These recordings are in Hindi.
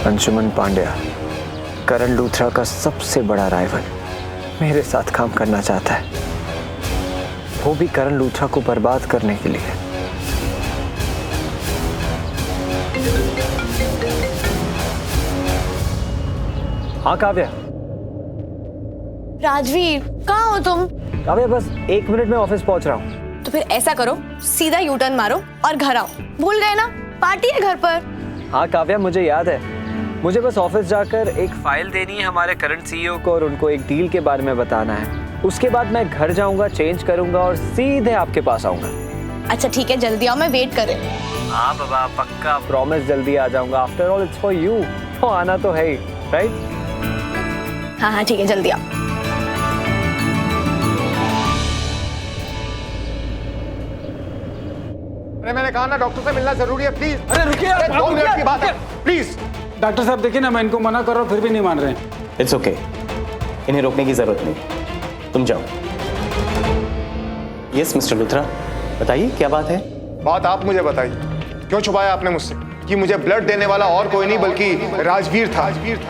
अंशुमन पांड्या, करण लूथरा का सबसे बड़ा राइवल, मेरे साथ काम करना चाहता है, वो भी करण लूथरा को बर्बाद करने के लिए। हाँ काव्या। राजवीर, कहाँ हो तुम? काव्या बस 1 मिनट में ऑफिस पहुंच रहा हूँ। तो फिर ऐसा करो, सीधा यू टर्न मारो और घर आओ। भूल गए ना, पार्टी है घर पर। हाँ काव्या, मुझे याद है। मुझे बस ऑफिस जाकर एक फाइल देनी है हमारे करंट सीईओ को और उनको एक डील के बारे में बताना है। उसके बाद मैं घर जाऊंगा, चेंज करूंगा और सीधे आपके पास आऊंगा। अच्छा ठीक है, जल्दी आओ, मैं वेट कर रही हूँ। हाँ बाबा, पक्का, प्रॉमिस, जल्दी आ जाऊंगा। After all it's for you, तो आना तो है ही, राइट? हाँ हाँ ठीक है, जल्दी आओ। अरे मैंने कहा ना, डॉक्टर से मिलना जरूरी है, प्लीज। अरे रुकिए, 2 मिनट की बात है, प्लीज। डॉक्टर साहब देखिए ना, मैं इनको मना कर रहा हूँ फिर भी नहीं मान रहे हैं। इट्स ओके, इन्हें रोकने की जरूरत नहीं, तुम जाओ। यस मिस्टर लूथरा, बताइए क्या बात है? बात आप मुझे बताइए, क्यों छुपाया आपने मुझसे कि मुझे ब्लड देने वाला और कोई नहीं बल्कि राजवीर था,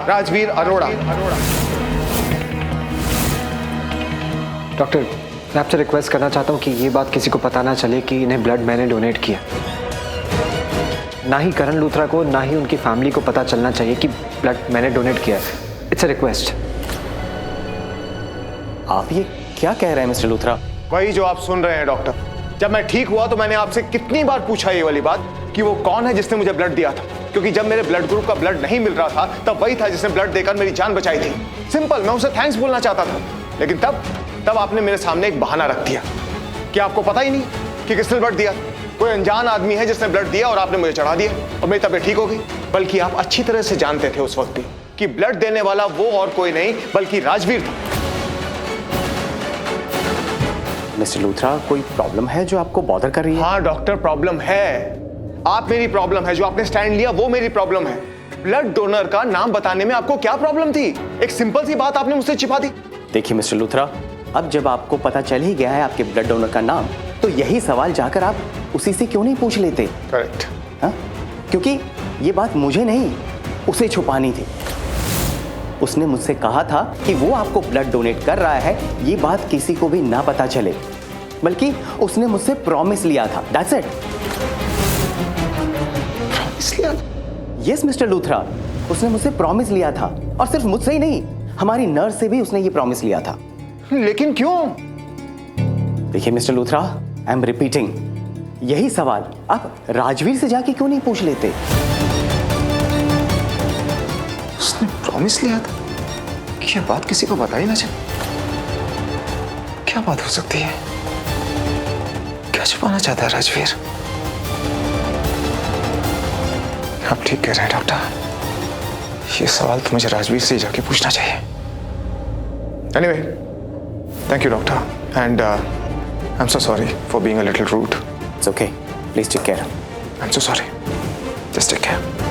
राजवीर अरोड़ा। डॉक्टर, मैं आपसे रिक्वेस्ट करना चाहता हूँ कि ये बात किसी को पता ना चले कि इन्हें ब्लड मैंने डोनेट किया। ना ही करण लूथरा को, ना ही उनकी फैमिली को पता चलना चाहिए कि ब्लड मैंने डोनेट किया है। It's a request. आप ये क्या कह रहे हैं मिस्टर लूथरा? वही जो आप सुन रहे हैं डॉक्टर। जब मैं ठीक हुआ तो मैंने आपसे कितनी बार पूछा ये वाली बात कि वो कौन है जिसने मुझे ब्लड दिया था, क्योंकि जब मेरे ब्लड ग्रुप का ब्लड नहीं मिल रहा था तब वही था जिसने ब्लड देकर मेरी जान बचाई थी। सिंपल, मैं उसे थैंक्स बोलना चाहता था, लेकिन तब आपने मेरे सामने एक बहाना रख दिया कि आपको पता ही नहीं कि किसने ब्लड दिया। कोई अनजान आदमी है जिसने ब्लड दिया और आपने मुझे चढ़ा दिया और मेरी तबीयत ठीक हो गई। बल्कि आप अच्छी तरह से जानते थे उस वक्त भी कि ब्लड देने वाला वो और कोई नहीं बल्कि राजवीर था। मिस्टर लूथरा, कोई प्रॉब्लम है जो आपको बॉदर कर रही है? हाँ डॉक्टर, प्रॉब्लम है। आप मेरी प्रॉब्लम है, जो आपने स्टैंड लिया वो मेरी प्रॉब्लम है। ब्लड डोनर का नाम बताने में आपको क्या प्रॉब्लम थी? एक सिंपल सी बात आपने मुझसे छिपा दी। देखिए मिस्टर लूथरा, अब जब आपको पता चल ही गया है आपके ब्लड डोनर का नाम, तो यही सवाल जाकर आप उसी से क्यों नहीं पूछ लेते? करेक्ट। हाँ, क्योंकि ये बात मुझे नहीं, उसे छुपानी थी। उसने मुझसे कहा था कि वो आपको ब्लड डोनेट कर रहा है, ये बात किसी को भी ना पता चले। बल्कि उसने मुझसे प्रॉमिस लिया था, दैट्स इट। प्रॉमिस लिया? यस मिस्टर लूथरा, उसने मुझसे प्रॉमिस लिया था, और सिर्फ मुझसे ही नहीं, हमारी नर्स से भी उसने ये प्रॉमिस लिया था। लेकिन क्यों? देखिए mister Luthra, I am repeating, यही सवाल आप राजवीर से जाके क्यों नहीं पूछ लेते? उसने प्रॉमिस लिया था कि यह बात किसी को पता ही ना चले। क्या बात हो सकती है? क्या छुपाना चाहता है राजवीर? आप ठीक कह रहे हैं डॉक्टर, ये सवाल तो मुझे राजवीर से ही जाके पूछना चाहिए। Anyway, thank you doctor, and I am so sorry for being a little rude. It's okay, please take care. I am so sorry, just take care.